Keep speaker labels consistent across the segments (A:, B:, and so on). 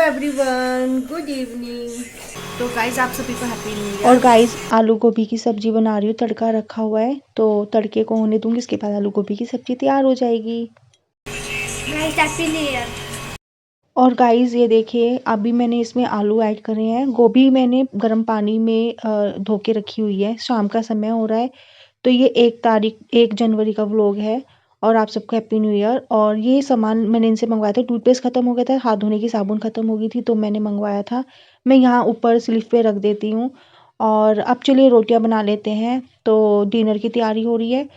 A: Everyone, good evening. तो guys आप सभी को हैप्पी न्यू
B: और
A: ईयर।
B: गाइस आलू गोभी की सब्जी बना रही हूँ। तड़का रखा हुआ है तो तड़के को होने दूंगी, इसके बाद आलू गोभी की सब्जी तैयार हो जाएगी।
A: Guys happy new year.
B: और गाइस ये देखिए, अभी मैंने इसमें आलू ऐड करे हैं। गोभी मैंने गर्म पानी में धो के रखी हुई है। शाम का समय हो रहा है तो ये 1 जनवरी का व्लॉग है। और आप सबको हैप्पी न्यू ईयर। और ये सामान मैंने इनसे मंगवाया था। टूथपेस्ट खत्म हो गया था, हाथ धोने की साबुन खत्म हो गई थी, तो मैंने मंगवाया था। मैं यहाँ ऊपर स्लिप पे रख देती हूँ। और अब चलिए रोटियां बना लेते हैं। तो डिनर की तैयारी हो रही है।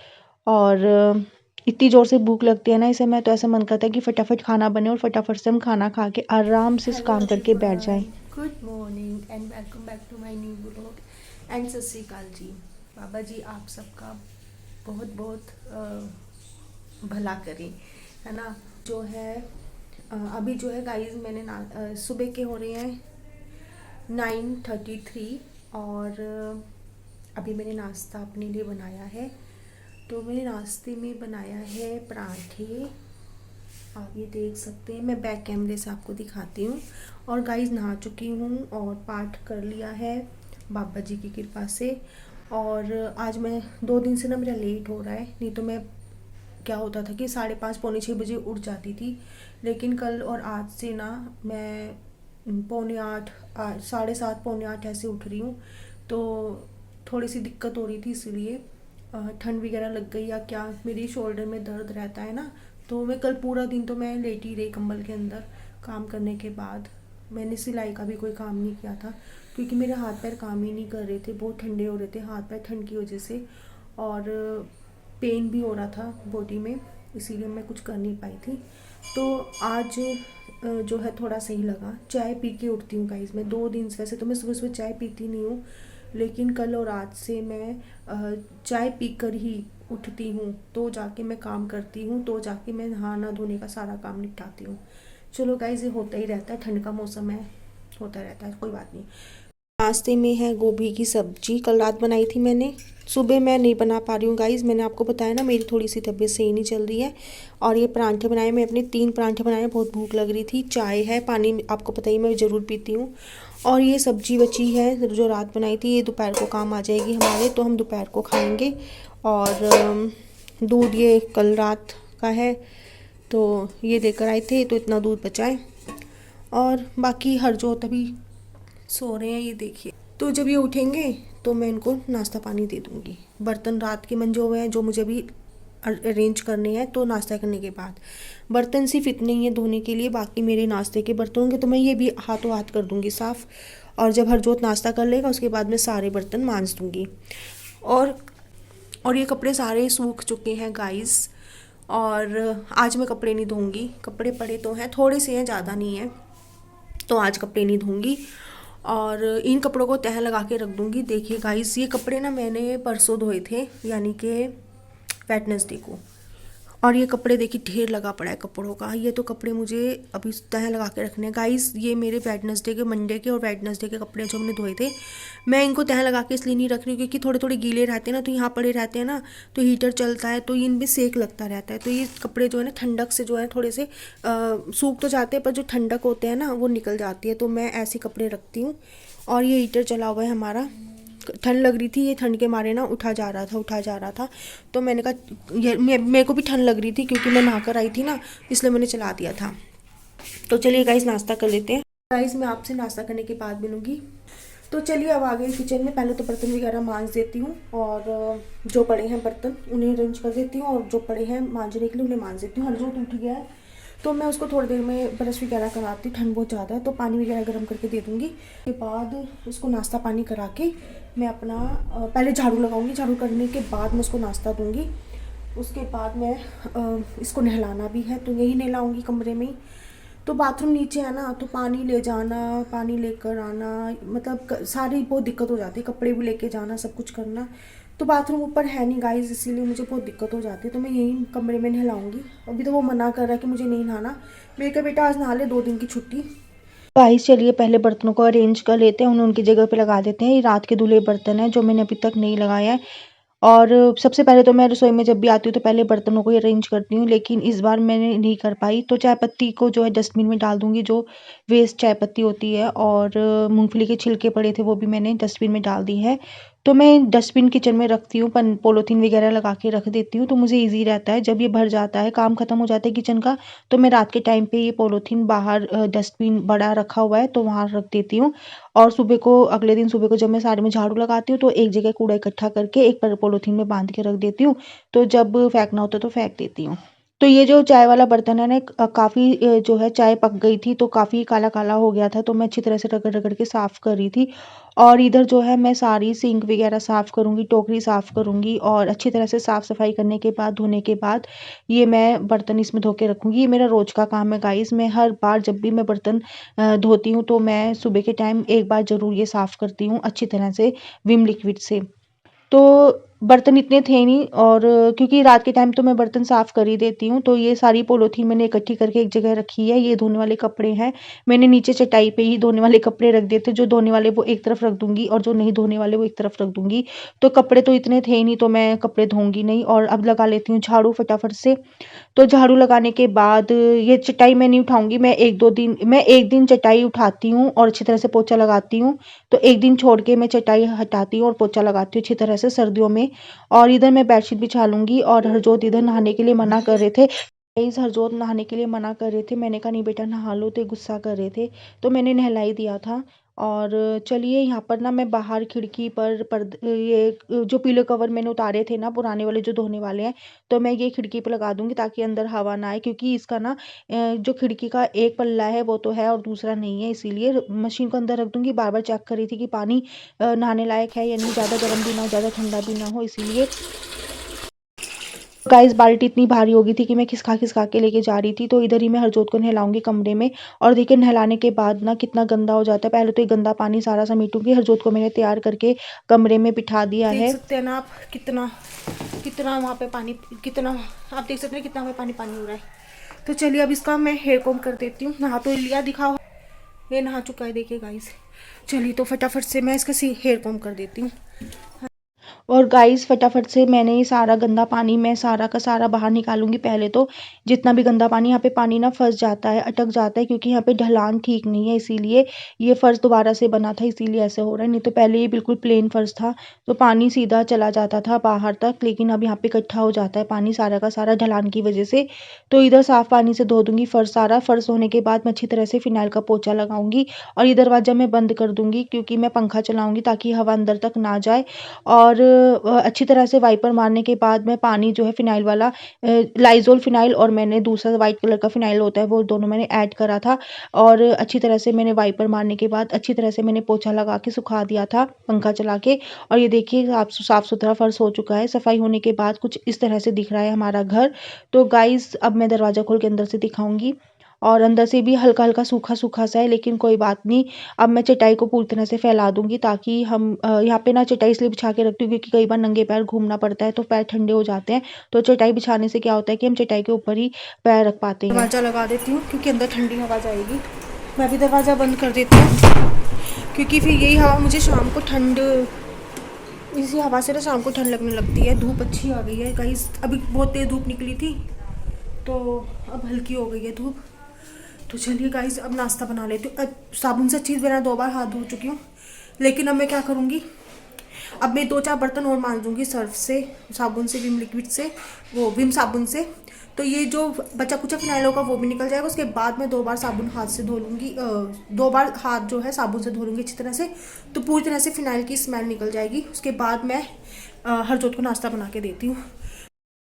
B: और इतनी ज़ोर से भूख लगती है ना इस समय, तो ऐसा मन करता है कि फटाफट खाना बने और फटाफट से हम खाना खा के आराम से
A: हेलो
B: काम करके बैठ
A: एवरीवन,
B: जाएं।
A: Good morning and welcome back to my new blog. And Sat Shri अकाल जी। बाबा जी आप सबका बहुत बहुत भला करें, है ना। जो है अभी जो है गाइस मैंने सुबह के हो रहे हैं 9:33। और अभी मैंने नाश्ता अपने लिए बनाया है। तो मैंने नाश्ते में बनाया है पराठे। आप ये देख सकते हैं, मैं बैक कैमरे से आपको दिखाती हूँ। और गाइस नहा चुकी हूँ और पाठ कर लिया है बाबा जी की कृपा से। और आज मैं 2 दिन से ना मेरा लेट हो रहा है, नहीं तो मैं क्या होता था कि 5:30 पौने 6 बजे उठ जाती थी। लेकिन कल और आज से ना मैं पौने 8, 7:30 पौने 8 ऐसे उठ रही हूँ। तो थोड़ी सी दिक्कत हो रही थी, इसलिए ठंड वगैरह लग गई या क्या, मेरी शोल्डर में दर्द रहता है ना। तो मैं कल पूरा दिन तो मैं लेटी रही कंबल के अंदर काम करने के बाद। मैंने सिलाई का भी कोई काम नहीं किया था क्योंकि मेरे हाथ पैर काम ही नहीं कर रहे थे, बहुत ठंडे हो रहे थे हाथ पैर ठंड की वजह से। और पेन भी हो रहा था बॉडी में, इसीलिए मैं कुछ कर नहीं पाई थी। तो आज जो है थोड़ा सही लगा। चाय पी के उठती हूँ गाइस मैं 2 दिन से। वैसे तो मैं सुबह सुबह चाय पीती नहीं हूँ, लेकिन कल और आज से मैं चाय पीकर ही उठती हूँ, तो जाके मैं काम करती हूँ, तो जाके मैं नहाना धोने का सारा काम निपटाती हूँ। चलो गाइस ये होता ही रहता है, ठंड का मौसम है, होता रहता है, कोई बात नहीं। नाश्ते में है गोभी की सब्जी, कल रात बनाई थी मैंने। सुबह मैं नहीं बना पा रही हूँ गाइस, मैंने आपको बताया ना मेरी थोड़ी सी तबीयत सही नहीं चल रही है। और ये परांठे बनाए, मैं अपने 3 परांठे बनाए, बहुत भूख लग रही थी। चाय है, पानी आपको पता ही मैं ज़रूर पीती हूँ। और ये सब्जी बची है जो रात बनाई थी, ये दोपहर को काम आ जाएगी हमारे, तो हम दोपहर को खाएंगे। और दूध ये कल रात का है, तो ये लेकर आए थे, तो इतना दूध बचा है। और बाकी हरजोत अभी सो रहे हैं, ये देखिए। तो जब ये उठेंगे तो मैं इनको नाश्ता पानी दे दूँगी। बर्तन रात के मंजे हुए हैं जो मुझे अभी अरेंज करने हैं, तो नाश्ता करने के बाद। बर्तन सिर्फ इतने ही हैं धोने के लिए, बाकी मेरे नाश्ते के बर्तन होंगे तो मैं ये भी हाथों हाथ कर दूँगी साफ़। और जब हरजोत नाश्ता कर लेगा उसके बाद मैं सारे बर्तन मांज दूँगी। और और ये कपड़े सारे सूख चुके हैं गाइस। और आज मैं कपड़े नहीं धोंगी, कपड़े पड़े तो हैं, थोड़े से हैं, ज़्यादा नहीं है, तो आज कपड़े नहीं धोंगी। और इन कपड़ों को तह लगा के रख दूँगी। देखिए गाइस ये कपड़े ना मैंने परसों धोए थे, यानी कि वेडनेसडे को। और ये कपड़े देखिए ढेर लगा पड़ा है कपड़ों का। ये तो कपड़े मुझे अभी तह लगा के रखने हैं गाइस। ये मेरे वेडनेसडे के, मंडे के और वेडनेसडे के कपड़े जो हमने धोए थे। मैं इनको तह लगा के इसलिए नहीं रख रही क्योंकि थोड़े थोड़े गीले रहते हैं ना, तो यहाँ पड़े रहते हैं ना, तो हीटर चलता है तो इनमें सेक लगता रहता है। तो ये कपड़े जो है ना ठंडक से जो है थोड़े से सूख तो जाते हैं, पर जो ठंडक होते हैं ना वो निकल जाती है, तो मैं ऐसे कपड़े रखती हूँ। और ये हीटर चला हुआ है हमारा। ठंड लग रही थी, ये ठंड के मारे ना उठा जा रहा था। तो मैंने कहा ये मेरे को भी ठंड लग रही थी क्योंकि मैं नहा कर आई थी ना, इसलिए मैंने चला दिया था। तो चलिए गाइस नाश्ता कर लेते हैं। गाइस मैं आपसे नाश्ता करने के बाद मिलूँगी। तो चलिए अब आ गए किचन में। पहले तो बर्तन वगैरह मांज देती हूँ, और जो पड़े हैं बर्तन उन्हें अरेंज कर देती हूँ, और जो पड़े हैं मांजने के लिए उन्हें मांज देती हूँ। हरजोत उठ गया है तो मैं उसको थोड़ी देर में ब्रश वगैरह कराती, ठंड बहुत ज़्यादा है, तो पानी वगैरह गर्म करके दे दूँगी। उसके बाद उसको नाश्ता पानी करा के मैं अपना पहले झाड़ू लगाऊंगी, झाड़ू करने के बाद मैं उसको नाश्ता दूँगी। उसके बाद मैं इसको नहलाना भी है, तो यही नहलाऊँगी कमरे में ही। तो बाथरूम नीचे है ना, तो पानी ले जाना, पानी लेकर आना, मतलब सारी बहुत दिक्कत हो जाती है, कपड़े भी लेके जाना, सब कुछ करना। तो बाथरूम ऊपर है नहीं गाइस, इसीलिए मुझे बहुत दिक्कत हो जाती है, तो मैं यहीं कमरे में नहलाऊंगी। अभी तो वो मना कर रहा है कि मुझे नहीं नहाना। मैं कहा बेटा आज नहा ले, 2 दिन की छुट्टी।
B: गाइस चलिए पहले बर्तनों को अरेंज कर लेते हैं, उन्हें उनकी जगह पे लगा देते हैं। ये रात के धुले बर्तन हैं जो मैंने अभी तक नहीं लगाया है। और सबसे पहले तो मैं रसोई में जब भी आती हूँ तो पहले बर्तनों को ही अरेंज करती हूँ, लेकिन इस बार मैंने नहीं कर पाई। तो चाय पत्ती को जो है डस्टबिन में डाल दूँगी, जो वेस्ट चाय पत्ती होती है, और मूँगफली के छिलके पड़े थे वो भी मैंने डस्टबिन में डाल दी है। तो मैं डस्टबिन किचन में रखती हूँ, पन पॉलीथीन वगैरह लगा के रख देती हूँ, तो मुझे ईज़ी रहता है। जब ये भर जाता है, काम खत्म हो जाता है किचन का, तो मैं रात के टाइम पे ये पॉलीथीन बाहर डस्टबिन बड़ा रखा हुआ है तो वहाँ रख देती हूँ। और सुबह को, अगले दिन सुबह को जब मैं सारे में झाड़ू लगाती हूँ तो एक जगह कूड़ा इकट्ठा करके एक पॉलीथीन में बांध के रख देती हूँ, तो जब फेंकना होता है तो फेंक देती हूँ। तो ये जो चाय वाला बर्तन है ना, काफ़ी जो है चाय पक गई थी तो काफ़ी काला काला हो गया था, तो मैं अच्छी तरह से रगड़ रगड़ के साफ़ कर रही थी। और इधर जो है मैं सारी सिंक वगैरह साफ़ करूँगी, टोकरी साफ़ करूँगी, और अच्छी तरह से साफ़ सफाई करने के बाद, धोने के बाद, ये मैं बर्तन इसमें धो के रखूँगी। ये मेरा रोज़ का काम है गाइस। मैं हर बार जब भी मैं बर्तन धोती हूँ तो मैं सुबह के टाइम एक बार ज़रूर ये साफ़ करती हूँ अच्छी तरह से विम लिक्विड से। तो बर्तन इतने थे नहीं, और क्योंकि रात के टाइम तो मैं बर्तन साफ़ कर ही देती हूँ, तो ये सारी पॉलीथीन मैंने इकट्ठी करके एक जगह रखी है। ये धोने वाले कपड़े हैं, मैंने नीचे चटाई पे ही धोने वाले कपड़े रख दिए थे। जो धोने वाले वो एक तरफ रख दूँगी और जो नहीं धोने वाले वो एक तरफ रख दूँगी। तो कपड़े तो इतने थे ही नहीं, तो मैं कपड़े धोऊँगी नहीं, और अब लगा लेती हूँ झाड़ू फटाफट से। तो झाड़ू लगाने के बाद ये चटाई मैं नहीं उठाऊँगी, मैं 1 दिन चटाई उठाती हूँ और अच्छी तरह से पोछा लगाती हूँ। तो 1 दिन छोड़ के मैं चटाई हटाती हूँ और पोछा लगाती हूँ अच्छी तरह से सर्दियों में। और इधर मैं बेडशीट बिछा लूँगी, और हरजोत इधर नहाने के लिए मना कर रहे थे। गाइस, हरजोत नहाने के लिए मना कर रहे थे। मैंने कहा नहीं बेटा नहा लो, तो ये गुस्सा कर रहे थे। तो मैंने नहला ही दिया था। और चलिए यहाँ पर ना मैं बाहर खिड़की पर ये जो पिलो कवर मैंने उतारे थे ना पुराने वाले जो धोने वाले हैं, तो मैं ये खिड़की पे लगा दूँगी ताकि अंदर हवा ना आए, क्योंकि इसका ना जो खिड़की का एक पल्ला है वो तो है और दूसरा नहीं है, इसीलिए मशीन को अंदर रख दूँगी। बार-बार चेक कर रही थी कि पानी नहाने लायक है या नहीं, ज़्यादा गर्म भी ना हो, ज़्यादा ठंडा भी ना हो, इसीलिए। गाइस, बाल्टी इतनी भारी हो गई थी कि मैं खिसका-खिसका के लेके जा रही थी, तो इधर ही मैं हरजोत को नहलाऊँगी कमरे में। और देखिए नहलाने के बाद ना कितना गंदा हो जाता है। पहले तो ये गंदा पानी सारा समेटूँगी। हरजोत को मैंने तैयार करके कमरे में बिठा दिया
A: देख
B: है।
A: सकते हैं ना आप, कितना कितना वहाँ पे पानी, कितना आप देख सकते हैं कितना वहाँ पे पानी पानी हो रहा है। तो चलिए अब इसका मैं हेयर कॉम्ब कर देती हूँ। नहा तो लिया, दिखाओ, ये नहा चुका है देखिए गाइस। चलिए तो फटाफट से मैं इसका हेयर कॉम्ब कर देती हूँ।
B: और गाइस फटाफट से मैंने ये सारा गंदा पानी मैं सारा का सारा बाहर निकालूंगी। पहले तो जितना भी गंदा पानी, यहाँ पे पानी ना फंस जाता है, अटक जाता है, क्योंकि यहाँ पे ढलान ठीक नहीं है, इसीलिए ये फर्श दोबारा से बना था, इसीलिए ऐसे हो रहा है। नहीं तो पहले ये बिल्कुल प्लेन फर्श था, तो पानी सीधा चला जाता था बाहर तक, लेकिन अब यहाँ पे इकट्ठा हो जाता है पानी सारा का सारा ढलान की वजह से। तो इधर साफ पानी से धो दूंगी फर्श सारा। फर्श होने के बाद मैं अच्छी तरह से फिनाइल का पोछा लगाऊंगी, और ये दरवाजा मैं बंद कर दूंगी, क्योंकि मैं पंखा चलाऊंगी ताकि हवा अंदर तक ना जाए। और अच्छी तरह से वाइपर मारने के बाद मैं पानी जो है फ़िनाइल वाला, लाइज़ॉल फ़िनाइल, और मैंने दूसरा वाइट कलर का फ़िनाइल होता है वो दोनों मैंने ऐड करा था, और अच्छी तरह से मैंने वाइपर मारने के बाद अच्छी तरह से मैंने पोछा लगा के सुखा दिया था पंखा चला के। और ये देखिए साफ़ सुथरा फ़र्श हो चुका है। सफाई होने के बाद कुछ इस तरह से दिख रहा है हमारा घर। तो गाइज़ अब मैं दरवाज़ा खोल के अंदर से दिखाऊँगी, और अंदर से भी हल्का-हल्का सूखा-सूखा सा है, लेकिन कोई बात नहीं। अब मैं चटाई को पूरी तरह से फैला दूँगी, ताकि हम यहाँ पे ना चटाई इसलिए बिछा के रखती हूँ क्योंकि कई बार नंगे पैर घूमना पड़ता है तो पैर ठंडे हो जाते हैं। तो चटाई बिछाने से क्या होता है कि हम चटाई के ऊपर ही पैर रख पाते हैं।
A: दरवाज़ा लगा देती हूँ क्योंकि अंदर ठंडी हवा जाएगी। मैं भी दरवाज़ा बंद कर देती हूँ क्योंकि फिर यही हवा मुझे शाम को ठंड, इसी हवा से ना शाम को ठंड लगने लगती है। धूप अच्छी आ गई है गाइस, अभी बहुत तेज़ धूप निकली थी तो अब हल्की हो गई है धूप। तो चलिए गाइस अब नाश्ता बना लेती हूँ। साबुन से अच्छी तरह 2 बार हाथ धो चुकी हूँ, लेकिन अब मैं क्या करूँगी, अब मैं 2-4 बर्तन और मांज दूँगी सर्फ से, साबुन से, विम लिक्विड से, वो विम साबुन से। तो ये जो बचा कुचा फिनाइल होगा वो भी निकल जाएगा। उसके बाद मैं 2 बार साबुन हाथ से धो लूँगी, 2 बार हाथ जो है साबुन से धो लूँगी अच्छी तरह से, तो पूरी तरह से फिनाइल की स्मेल निकल जाएगी। उसके बाद मैं हरजोत को नाश्ता बना के देती हूँ।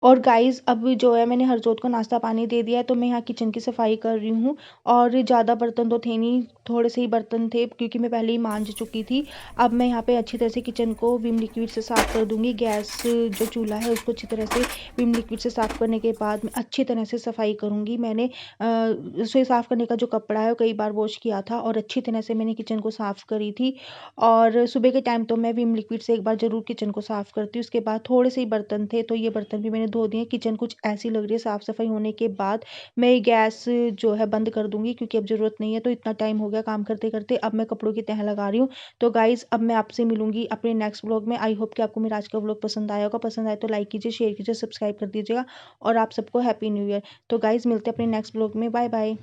B: और गाइस अब जो है मैंने हरजोत को नाश्ता पानी दे दिया है, तो मैं यहाँ किचन की सफाई कर रही हूँ। और ज़्यादा बर्तन तो थे नहीं, थोड़े से ही बर्तन थे, क्योंकि मैं पहले ही मांज चुकी थी। अब मैं यहाँ पे अच्छी तरह से किचन को विम लिक्विड से साफ़ कर दूँगी। गैस जो चूल्हा है उसको अच्छी तरह से विम लिक्विड से साफ़ करने के बाद मैं अच्छी तरह से सफाई करूँगी। मैंने रसोई साफ़ करने का जो कपड़ा है वो कई बार वॉश किया था, और अच्छी तरह से मैंने किचन को साफ़ करी थी। और सुबह के टाइम तो मैं विम लिक्विड से एक बार ज़रूर किचन को साफ़ करती हूँ। उसके बाद थोड़े से ही बर्तन थे, तो ये बर्तन भी मैंने धो दिए हैं। किचन कुछ ऐसी लग रही है साफ़ सफाई होने के बाद। मैं ये गैस जो है बंद कर दूँगी क्योंकि अब ज़रूरत नहीं है। तो इतना टाइम हो गया काम करते-करते, अब मैं कपड़ों की तह लगा रही हूँ। तो गाइज़ अब मैं आपसे मिलूँगी अपने नेक्स्ट व्लॉग में। आई होप कि आपको मेरा आज का व्लॉग पसंद आया होगा। पसंद आए तो लाइक कीजिए, शेयर कीजिए, सब्सक्राइब कर दीजिएगा और आप सबको हैप्पी न्यू ईयर। तो गाइज़ मिलते हैं अपने नेक्स्ट व्लॉग में। Bye bye.